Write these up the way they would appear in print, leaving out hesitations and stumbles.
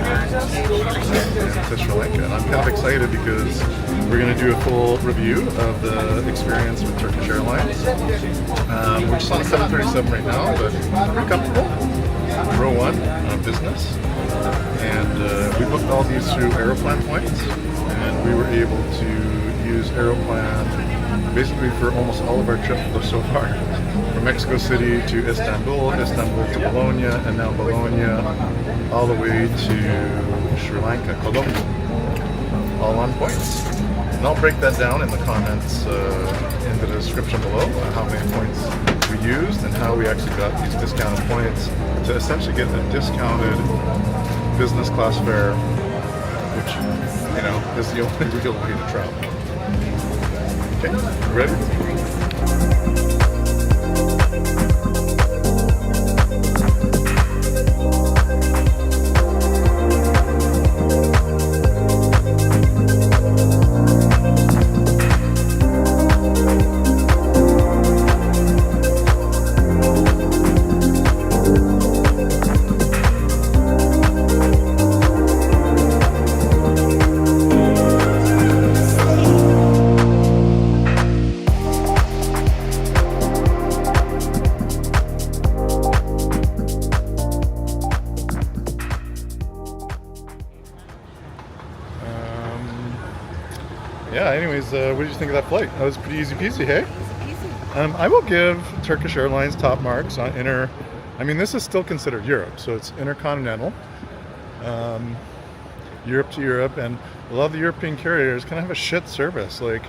to Sri Lanka. And I'm kind of excited because we're going to do a full review of the experience with Turkish Airlines. We're just on a 737 right now, but pretty comfortable. Row 1 business. And we booked all these through Aeroplan points, and we were able to use Aeroplan basically for almost all of our trips so far. From Mexico City to Istanbul, Istanbul to Bologna, and now Bologna all the way to Sri Lanka, Colombo, all on points. And I'll break that down in the comments in the description below, how many points we used and how we actually got these discounted points to essentially get a discounted business class fare, which, you know, is the only real way to travel. Okay, ready? Yeah, anyways, what did you think of that flight? That was pretty easy peasy, hey? Easy peasy. I will give Turkish Airlines top marks on I mean, this is still considered Europe, so it's intercontinental, Europe to Europe, and a lot of the European carriers kind of have a shit service. Like,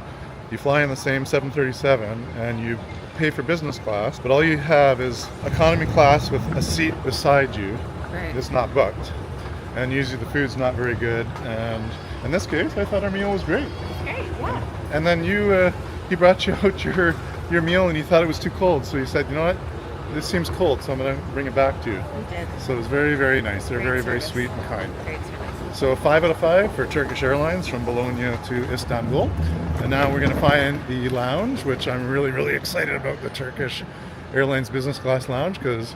you fly in the same 737 and you pay for business class, but all you have is economy class with a seat beside you. Right. It's not booked. And usually the food's not very good, and in this case, I thought our meal was great. Great, yeah. And then he brought you out your meal, and you thought it was too cold, so you said, you know what, this seems cold, so I'm going to bring it back to you. We did. So it was very, very nice. They're Great very, very service. sweet and kind. Great service. So 5 out of 5 for Turkish Airlines from Bologna to Istanbul. And now we're going to find the lounge, which I'm really, really excited about, the Turkish Airlines Business Class Lounge, because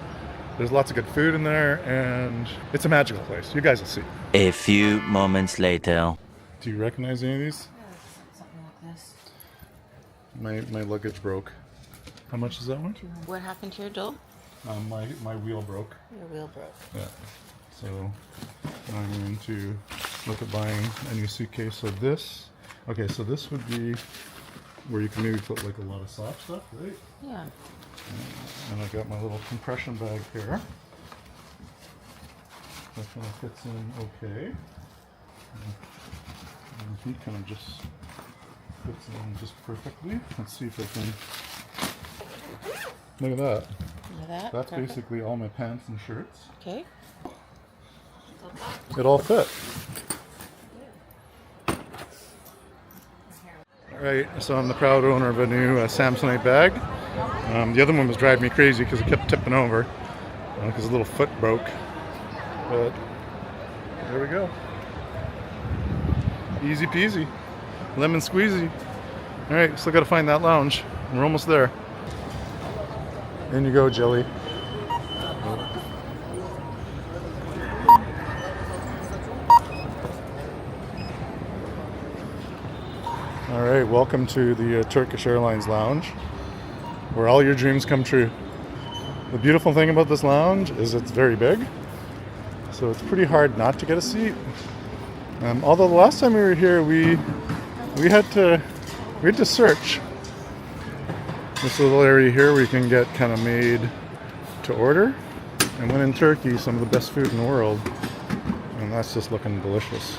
there's lots of good food in there, and it's a magical place. You guys will see. A few moments later. Do you recognize any of these? Yeah, something like this. My luggage broke. How much is that one? What happened to your doll? My wheel broke. Your wheel broke. Yeah. So now I'm going to look at buying a new suitcase. So this, okay, so this would be where you can maybe put like a lot of soft stuff, right? Yeah. And I got my little compression bag here. That kind of fits in okay. And he kind of just fits in just perfectly. Let's see if I can. Look at that. Look at that. That's Perfect. basically all my pants and shirts. Okay. It all fit. Alright, so I'm the proud owner of a new Samsonite bag. The other one was driving me crazy because it kept tipping over because a little foot broke. But there we go. Easy peasy. Lemon squeezy. Alright, still got to find that lounge. We're almost there. In you go, Jelly. Alright, welcome to the Turkish Airlines Lounge, where all your dreams come true. The beautiful thing about this lounge is it's very big, so it's pretty hard not to get a seat. Although the last time we were here, we had to search. This little area here where you can get kind of made to order. And when in Turkey, some of the best food in the world, and that's just looking delicious.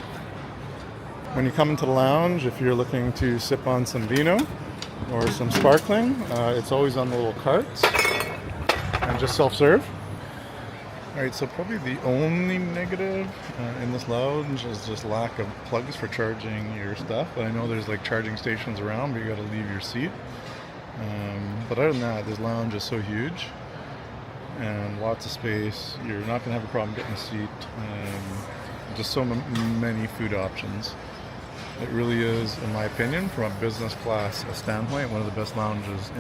When you come into the lounge, if you're looking to sip on some vino or some sparkling, it's always on the little carts and just self-serve. Alright, so probably the only negative in this lounge is just lack of plugs for charging your stuff. But I know there's like charging stations around, but you gotta leave your seat. But other than that, this lounge is so huge and lots of space. You're not gonna have a problem getting a seat. Just so many food options. It really is, in my opinion, from a business class standpoint, one of the best lounges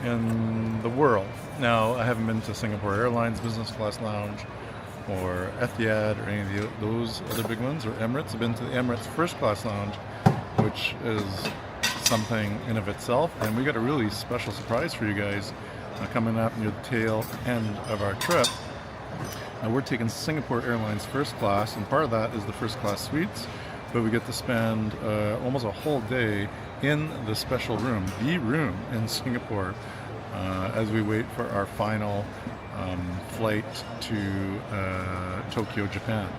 in the world. Now, I haven't been to Singapore Airlines Business Class Lounge or Etihad or any of those other big ones, or Emirates. I've been to the Emirates First Class Lounge, which is something in of itself, and we got a really special surprise for you guys coming up near the tail end of our trip. We're taking Singapore Airlines First Class, and part of that is the First Class suites, but we get to spend almost a whole day in the special room, the room in Singapore, as we wait for our final flight to Tokyo, Japan.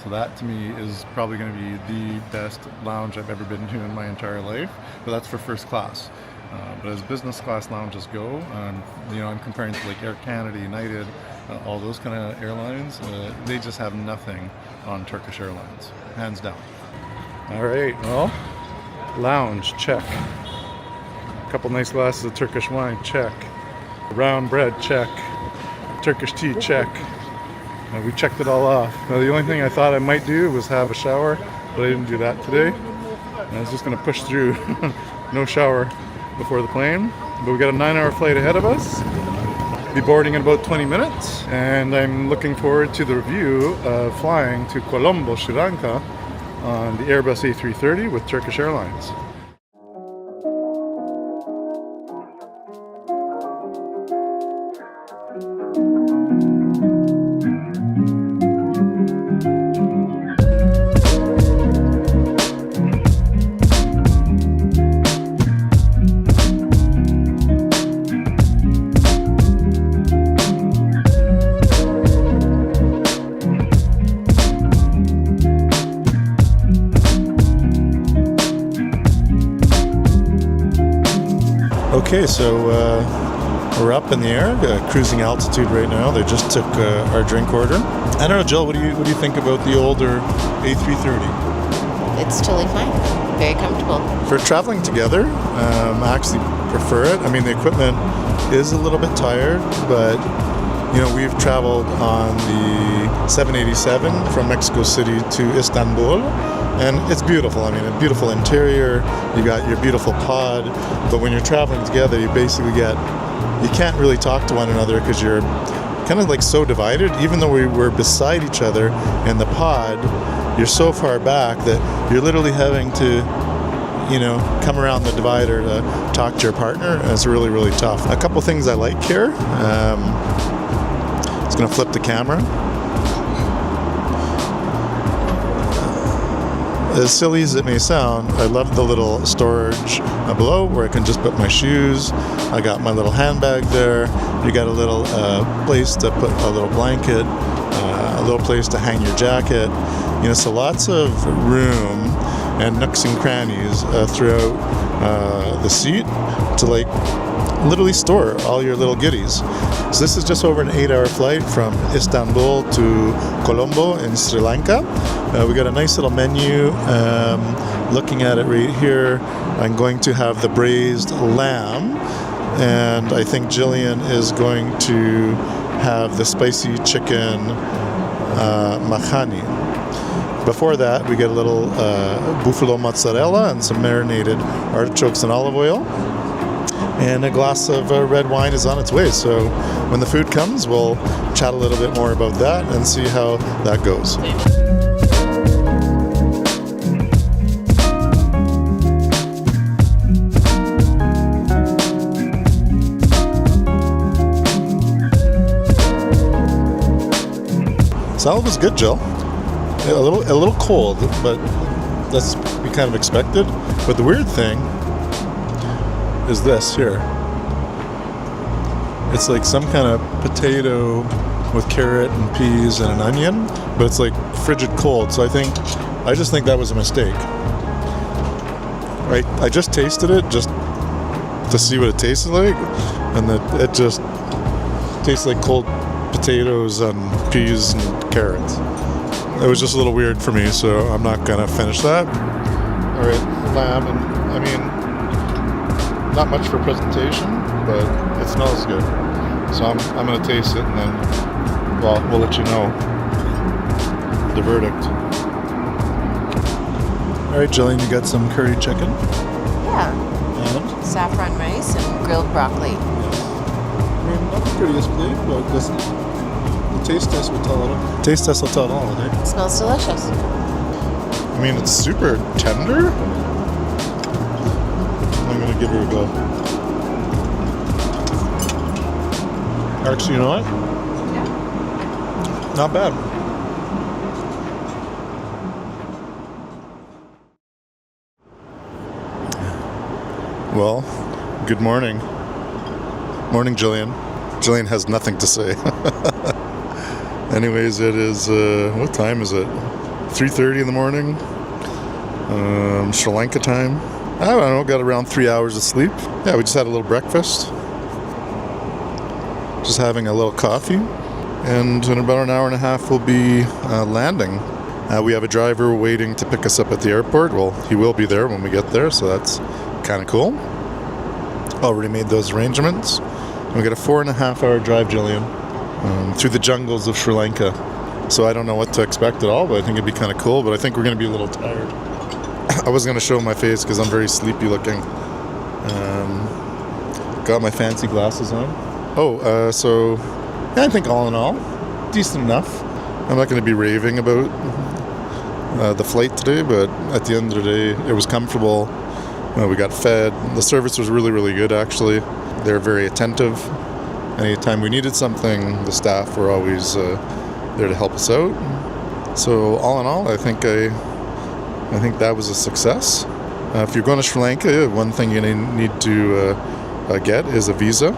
So that to me is probably going to be the best lounge I've ever been to in my entire life, but that's for first class. But as business class lounges go, I'm comparing to like Air Canada, United, all those kind of airlines, they just have nothing on Turkish Airlines, hands down. All right, well, lounge, check. A couple nice glasses of Turkish wine, check. Brown bread, check. Turkish tea, check. We checked it all off. Now the only thing I thought I might do was have a shower, but I didn't do that today. I was just going to push through no shower before the plane. But we got a 9-hour flight ahead of us. Be boarding in about 20 minutes, and I'm looking forward to the review of flying to Colombo, Sri Lanka on the Airbus A330 with Turkish Airlines. Okay, so we're up in the air, cruising altitude right now. They just took our drink order. I don't know, Jill, what do you think about the older A330? It's totally fine. Very comfortable. For traveling together, I actually prefer it. I mean, the equipment is a little bit tired, but we've traveled on the 787 from Mexico City to Istanbul, and it's beautiful. I mean, a beautiful interior, you got your beautiful pod, but when you're traveling together, you can't really talk to one another because you're kind of like so divided. Even though we were beside each other in the pod, you're so far back that you're literally having to come around the divider to talk to your partner, and it's really, really tough. A couple things I like here. It's going to flip the camera. As silly as it may sound, I love the little storage below where I can just put my shoes. I got my little handbag there. You got a little place to put a little blanket, a little place to hang your jacket. So lots of room and nooks and crannies throughout the seat to literally store all your little goodies. So this is just over an 8-hour flight from Istanbul to Colombo in Sri Lanka. We got a nice little menu. Looking at it right here, I'm going to have the braised lamb, and I think Jillian is going to have the spicy chicken makhani. Before that, we get a little buffalo mozzarella and some marinated artichokes and olive oil. And a glass of red wine is on its way. So when the food comes, we'll chat a little bit more about that and see how that goes. Salad was good, Jill. A little cold, but that's we kind of expected. But the weird thing is this here. It's like some kind of potato with carrot and peas and an onion, but it's like frigid cold. So I just think that was a mistake. Right? I just tasted it just to see what it tasted like, and it just tastes like cold potatoes and peas and carrots. It was just a little weird for me, so I'm not gonna finish that. All right, lamb, and I mean, not much for presentation, but it smells good. So I'm gonna taste it, and then, well, we'll let you know the verdict. All right, Jillian, you got some curry chicken? Yeah. And? Saffron rice and grilled broccoli. I mean, not the prettiest plate, but the taste test will tell it all. Taste test will tell it all, eh? It smells delicious. I mean, it's super tender. I'm gonna give her a go. Actually, you know what? Yeah. Not bad. Well, good morning. Morning, Jillian. Jillian has nothing to say. Anyways, it is, what time is it? 3:30 in the morning. Sri Lanka time. I don't know, got around 3 hours of sleep. Yeah, we just had a little breakfast. Just having a little coffee. And in about an hour and a half, we'll be landing. We have a driver waiting to pick us up at the airport. Well, he will be there when we get there, so that's kind of cool. Already made those arrangements. And we got a 4.5 hour drive, Jillian, through the jungles of Sri Lanka. So I don't know what to expect at all, but I think it'd be kind of cool. But I think we're going to be a little tired. I was going to show my face because I'm very sleepy looking. Got my fancy glasses on. So yeah, I think all in all, decent enough. I'm not going to be raving about the flight today, but at the end of the day, it was comfortable. We got fed. The service was really, really good, actually. They're very attentive. Anytime we needed something, the staff were always there to help us out. So all in all, I think that was a success. If you're going to Sri Lanka, one thing you need to get is a visa.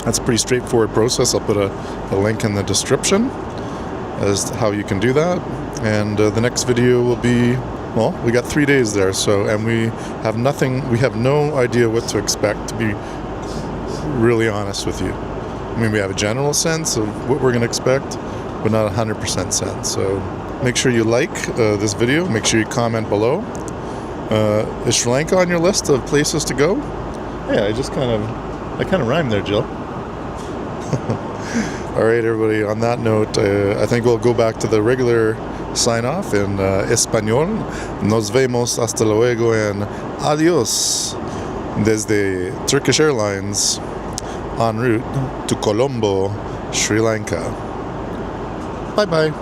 That's a pretty straightforward process. I'll put a link in the description as to how you can do that. And the next video will be, well, we got 3 days there, and we have no idea what to expect, to be really honest with you. I mean, we have a general sense of what we're going to expect, but not 100% sense. So make sure you like this video. Make sure you comment below. Is Sri Lanka on your list of places to go? Yeah, I kind of rhymed there, Jill. All right, everybody. On that note, I think we'll go back to the regular sign-off in español. Nos vemos hasta luego en adiós desde Turkish Airlines en route to Colombo, Sri Lanka. Bye-bye.